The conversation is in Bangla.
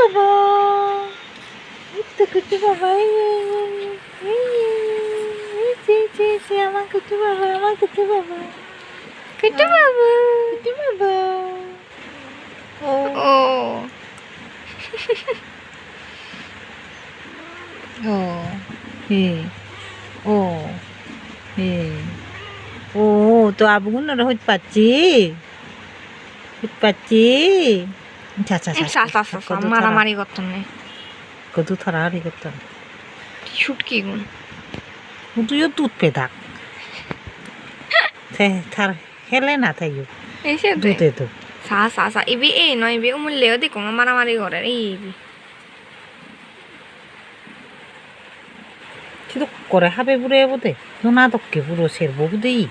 বাবা এই তো কুটু বাবা আমার কুটু বাবা আমার কুটু বাবা কুটু বাবা কুটু বাবা ও ও ও হে ও হে ও তো আবগুন হইত পাচ্ছি আচ্ছা আচ্ছা মারামারি করতাম না কদু থরাহারি করতাম ছুটকি গুণ তুইও দুধ পেদাক থার হেলে না থাইও এসে দুধে তো সা ইবি এ নয় ইবি উমুল্লেও দেখো মারামারি করে ইবি কিন্তু করে হাবে বুড়ে বোধে না তককে বুড়ো সেরবো বুধেই